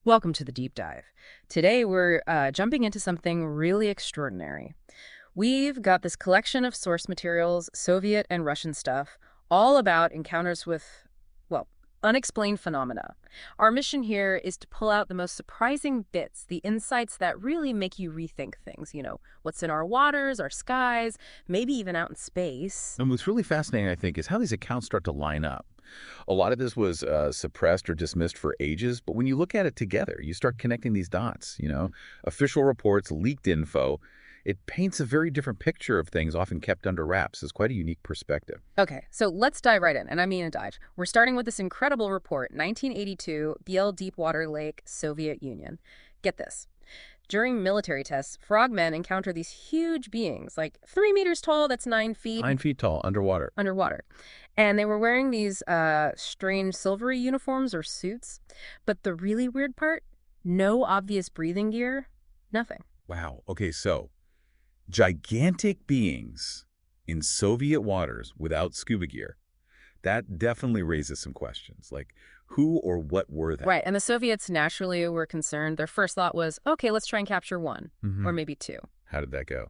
Welcome to the deep dive. Today we're jumping into something really extraordinary. We've got this collection of source materials, Soviet and Russian stuff, all about encounters with, well, unexplained phenomena. Our mission here is to pull out the most surprising bits, the insights that really make you rethink things. What's in our waters, our skies, maybe even out in space. And what's really fascinating, I think, is how these accounts start to line up. A lot of this was suppressed or dismissed for ages, but when you look at it together, you start connecting these dots. Official reports, leaked info. It paints a very different picture of things often kept under wraps. It's quite a unique perspective. Okay, so let's dive right in, and I mean a dive. We're starting with this incredible report, 1982, Biel Deepwater Lake, Soviet Union. Get this. During military tests, frogmen encounter these huge beings, like 3 meters tall, that's 9 feet 9 feet tall, underwater. underwater. And they were wearing these strange silvery uniforms or suits. But the really weird part, no obvious breathing gear, nothing. Wow. Okay, so gigantic beings in Soviet waters without scuba gear. That definitely raises some questions, like who or what were they? Right, and the Soviets naturally were concerned. Their first thought was, okay, let's try and capture one, or hmm maybe two. How did that go?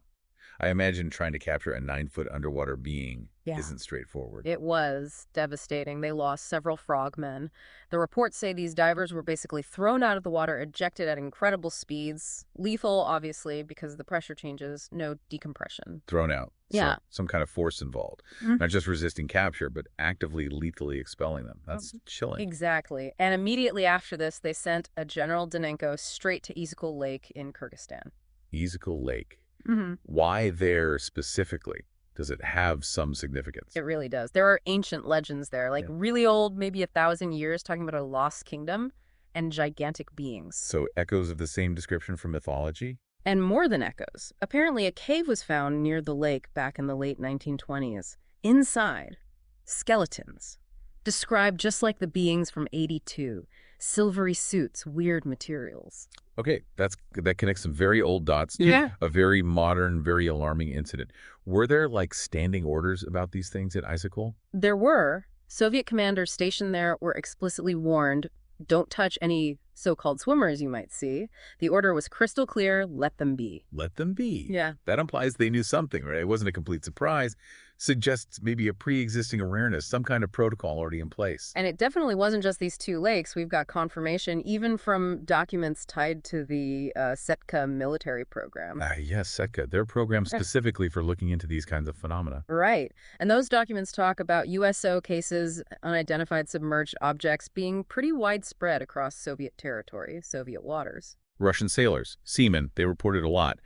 I imagine trying to capture a 9-foot underwater being Yeah. isn't straightforward. It was devastating. They lost several frogmen. The reports say these divers were basically thrown out of the water, ejected at incredible speeds. Lethal, obviously, because the pressure changes, no decompression. Thrown out. Yeah. So some kind of force involved. Mhm. Not just resisting capture, but actively, lethally expelling them. That's chilling. Exactly. And immediately after this, they sent a General Danenko straight to Izikul Lake in Kyrgyzstan. Izikul Lake. Hmm. Why there specifically? Does it have some significance? It really does. There are ancient legends there, like Yeah. really old, maybe 1,000 years, talking about a lost kingdom and gigantic beings. So echoes of the same description from mythology? And more than echoes. Apparently, a cave was found near the lake back in the late 1920s. Inside, skeletons, described just like the beings from 82. Silvery suits, weird materials. Okay, that connects some very old dots to Yeah. a very modern, very alarming incident. Were there like standing orders about these things at Icicle? There were. Soviet commanders stationed there were explicitly warned, don't touch any so-called swimmers you might see. The order was crystal clear, let them be. Let them be. Yeah. That implies they knew something, right? It wasn't a complete surprise. Suggests maybe a pre-existing awareness, some kind of protocol already in place. And it definitely wasn't just these two lakes. We've got confirmation even from documents tied to the Setka military program. Ah, yes, Setka. They're programmed specifically for looking into these kinds of phenomena. Right. And those documents talk about USO cases, unidentified submerged objects, being pretty widespread across Soviet territory, Soviet waters. Russian sailors, seamen, they reported a lot.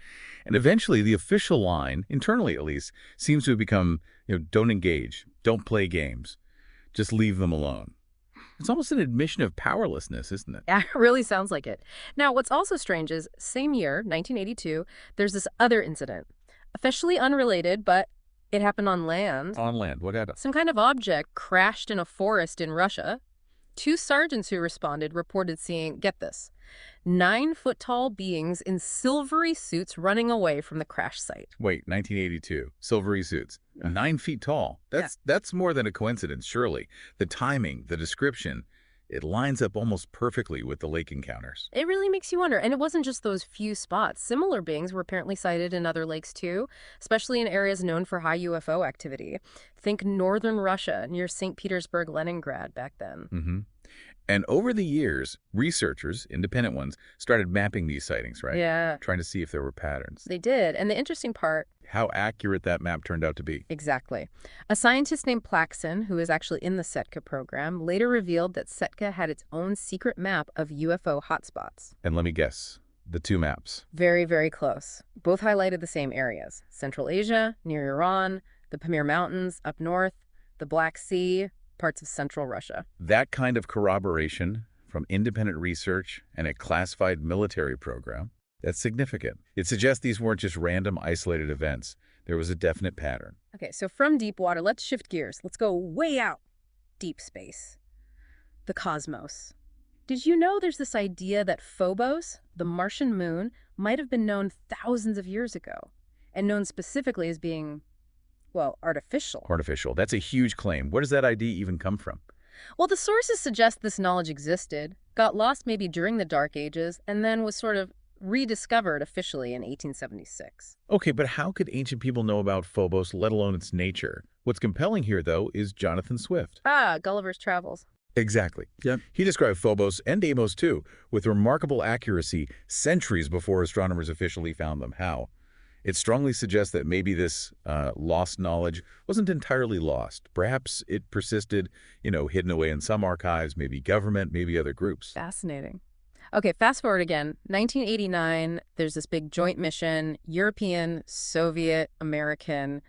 And eventually the official line, internally at least, seems to have become, don't engage, don't play games, just leave them alone. It's almost an admission of powerlessness, isn't it? Yeah, it really sounds like it. Now, what's also strange is, same year, 1982, there's this other incident. Officially unrelated, but it happened on land. On land, what happened? Some kind of object crashed in a forest in Russia. Two sergeants who responded reported seeing, get this, 9-foot-tall beings in silvery suits running away from the crash site. Wait, 1982, silvery suits, 9 feet tall. That's more than a coincidence, surely. The timing, the description, it lines up almost perfectly with the lake encounters. It really makes you wonder. And it wasn't just those few spots. Similar beings were apparently sighted in other lakes too, especially in areas known for high UFO activity. Think northern Russia, near St. Petersburg, Leningrad back then. hmm And over the years, researchers, independent ones, started mapping these sightings, right? Yeah, Trying to see if there were patterns. they did. And the interesting part, How accurate that map turned out to be. exactly. A scientist named Plaxon, who is actually in the Setka program, later revealed that Setka had its own secret map of UFO hotspots. And let me guess, the two maps. Very, very close. Both highlighted the same areas. Central Asia, near Iran, the Pamir Mountains up north, the Black Sea, parts of central Russia. That kind of corroboration from independent research and a classified military program, that's significant. It suggests these weren't just random, isolated events. There was a definite pattern. Okay, so from deep water, let's shift gears. Let's go way out. Deep space. The cosmos. Did you know there's this idea that Phobos, the Martian moon, might have been known thousands of years ago, and known specifically as being, well, artificial? Artificial. That's a huge claim. Where does that idea even come from? Well, the sources suggest this knowledge existed. got lost maybe during the Dark Ages, and then was sort of rediscovered officially in 1876. Okay, but how could ancient people know about Phobos, let alone its nature? What's compelling here, though, is Jonathan Swift. Ah, Gulliver's Travels. Exactly. Yep. He described Phobos and Deimos, too, with remarkable accuracy centuries before astronomers officially found them. How? It strongly suggests that maybe this lost knowledge wasn't entirely lost. Perhaps it persisted, hidden away in some archives, maybe government, maybe other groups. Fascinating. Okay, fast forward again. 1989, there's this big joint mission, European, Soviet, American,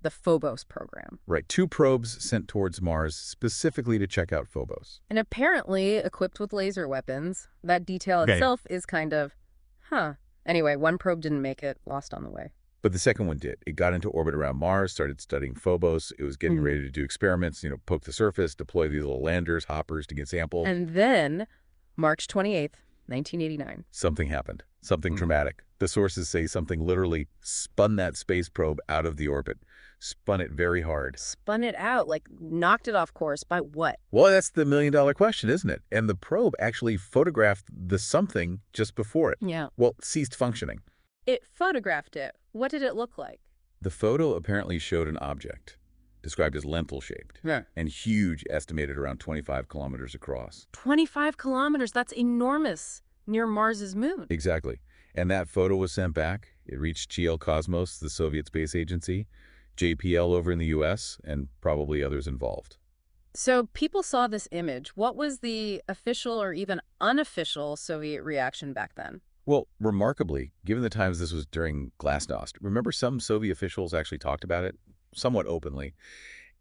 the Phobos program. Right, 2 probes sent towards Mars specifically to check out Phobos. And apparently equipped with laser weapons. That detail Okay. itself is kind of, huh. Anyway, one probe didn't make it, lost on the way. But the second one did. It got into orbit around Mars, started studying Phobos. It was getting ready to do experiments, poke the surface, deploy these little landers, hoppers to get samples. And then, March 28th, 1989. Something happened. Something dramatic. The sources say something literally spun that space probe out of the orbit. Spun it very hard. Spun it out, like knocked it off course by what? Well, that's the million-dollar question, isn't it? And the probe actually photographed the something just before it. Yeah. Well, ceased functioning. It photographed it. What did it look like? The photo apparently showed an object, described as lentil-shaped, Yeah. and huge, estimated around 25 kilometers across. 25 kilometers, that's enormous, near Mars's moon. Exactly. And that photo was sent back. It reached GL-Cosmos, the Soviet space agency, JPL over in the U.S., and probably others involved. So people saw this image. What was the official or even unofficial Soviet reaction back then? Well, remarkably, given the times this was during Glasnost, remember some Soviet officials actually talked about it somewhat openly.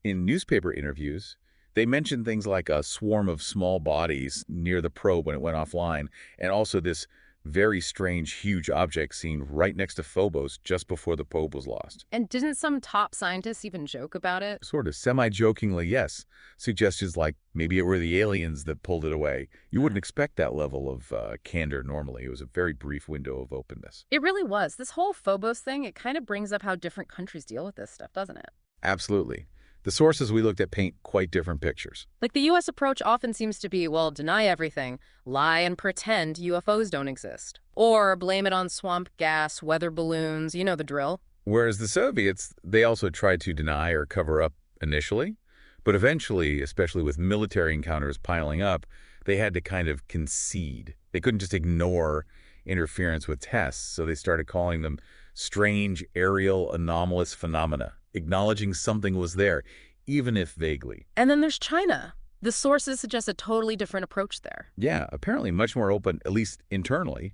In newspaper interviews, they mentioned things like a swarm of small bodies near the probe when it went offline, and also this very strange, huge object seen right next to Phobos just before the probe was lost. And didn't some top scientists even joke about it? Sort of semi-jokingly, yes. Suggestions like maybe it were the aliens that pulled it away. You wouldn't expect that level of candor normally. It was a very brief window of openness. It really was. This whole Phobos thing, it kind of brings up how different countries deal with this stuff, doesn't it? Absolutely. The sources we looked at paint quite different pictures. Like the U.S. approach often seems to be, well, deny everything, lie and pretend UFOs don't exist. Or blame it on swamp gas, weather balloons, you know the drill. Whereas the Soviets, they also tried to deny or cover up initially. But eventually, especially with military encounters piling up, they had to kind of concede. They couldn't just ignore interference with tests, so they started calling them strange aerial anomalous phenomena, acknowledging something was there, even if vaguely. And then there's China. The sources suggest a totally different approach there. Yeah, apparently much more open, at least internally,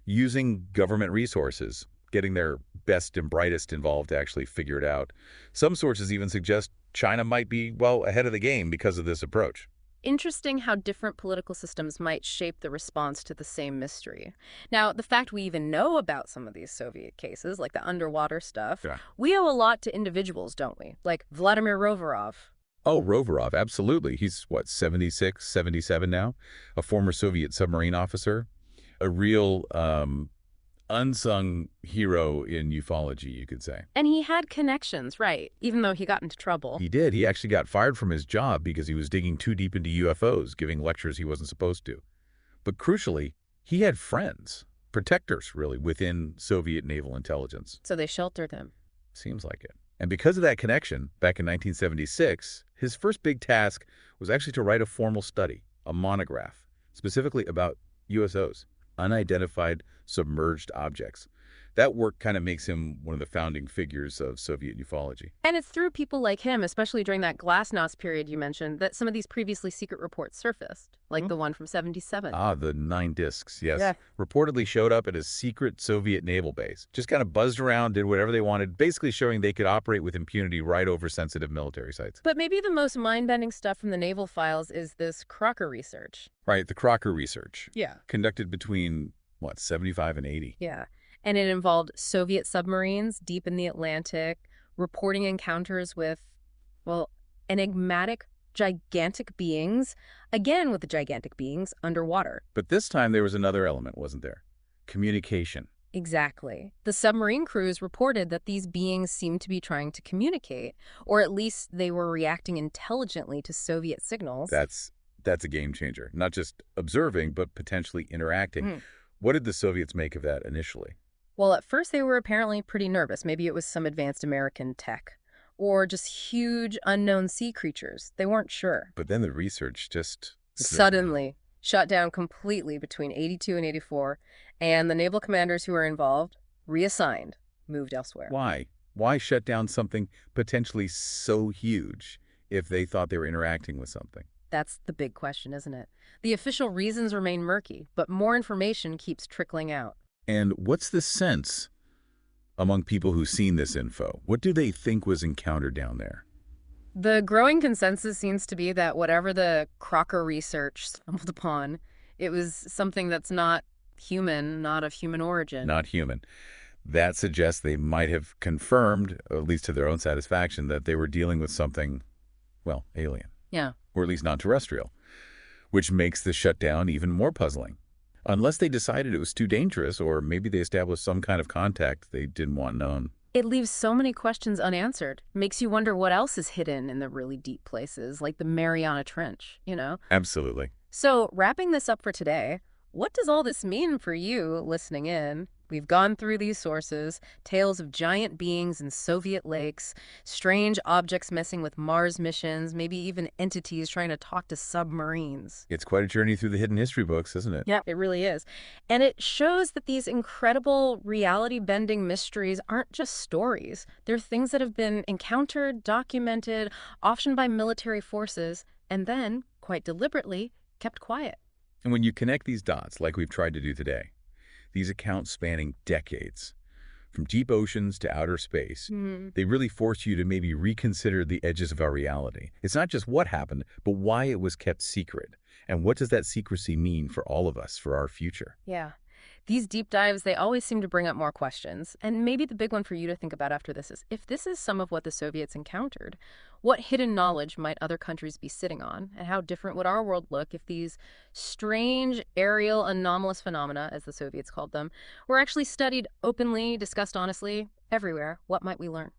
using government resources, getting their best and brightest involved to actually figure it out. Some sources even suggest China might be, well, ahead of the game because of this approach. Interesting how different political systems might shape the response to the same mystery. Now, the fact we even know about some of these Soviet cases, like the underwater stuff, Yeah. we owe a lot to individuals, don't we? Like Vladimir Roverov. Oh, Roverov, absolutely. He's, what, 76, 77 now? A former Soviet submarine officer. A real unsung hero in ufology, you could say. And he had connections, right? Even though he got into trouble. He did. He actually got fired from his job because he was digging too deep into UFOs, giving lectures he wasn't supposed to. But crucially, he had friends, protectors, really, within Soviet naval intelligence. So they sheltered him. Seems like it. And because of that connection, back in 1976, his first big task was actually to write a formal study, a monograph, specifically about USOs, unidentified submerged objects. That work kind of makes him one of the founding figures of Soviet ufology. And it's through people like him, especially during that Glasnost period you mentioned, that some of these previously secret reports surfaced, like the one from 77. Ah, the 9 discs, yes. Yeah. Reportedly showed up at a secret Soviet naval base. Just kind of buzzed around, did whatever they wanted, basically showing they could operate with impunity right over sensitive military sites. But maybe the most mind-bending stuff from the naval files is this Crocker research. Right, the Crocker research. Yeah. Conducted between, 75 and 80. Yeah. And it involved Soviet submarines deep in the Atlantic, reporting encounters with, well, enigmatic, gigantic beings, again with the gigantic beings underwater. But this time there was another element, wasn't there? Communication. Exactly. The submarine crews reported that these beings seemed to be trying to communicate, or at least they were reacting intelligently to Soviet signals. That's That's a game changer. Not just observing, but potentially interacting. Mhm. What did the Soviets make of that initially? Well, at first they were apparently pretty nervous. Maybe it was some advanced American tech or just huge unknown sea creatures. They weren't sure. But then the research just Suddenly shut down completely between 82 and 84, and the naval commanders who were involved reassigned, moved elsewhere. why? Why shut down something potentially so huge if they thought they were interacting with something? That's the big question, isn't it? The official reasons remain murky, but more information keeps trickling out. And what's the sense among people who've seen this info? What do they think was encountered down there? The growing consensus seems to be that whatever the Crocker research stumbled upon, it was something that's not human, not of human origin. Not human. That suggests they might have confirmed, at least to their own satisfaction, that they were dealing with something, well, alien, Yeah. or at least non-terrestrial, which makes the shutdown even more puzzling. Unless they decided it was too dangerous, or maybe they established some kind of contact they didn't want known. It leaves so many questions unanswered. Makes you wonder what else is hidden in the really deep places, like the Mariana Trench? Absolutely. So, wrapping this up for today, what does all this mean for you listening in? We've gone through these sources, tales of giant beings in Soviet lakes, strange objects messing with Mars missions, maybe even entities trying to talk to submarines. It's quite a journey through the hidden history books, isn't it? Yeah, it really is. And it shows that these incredible reality-bending mysteries aren't just stories. They're things that have been encountered, documented, often by military forces, and then, quite deliberately, kept quiet. And when you connect these dots, like we've tried to do today, these accounts spanning decades, from deep oceans to outer space, Hmm. they really force you to maybe reconsider the edges of our reality. It's not just what happened, but why it was kept secret. And what does that secrecy mean for all of us, for our future? Yeah. These deep dives, they always seem to bring up more questions. And maybe the big one for you to think about after this is, if this is some of what the Soviets encountered, what hidden knowledge might other countries be sitting on? And how different would our world look if these strange aerial anomalous phenomena, as the Soviets called them, were actually studied openly, discussed honestly, everywhere? What might we learn?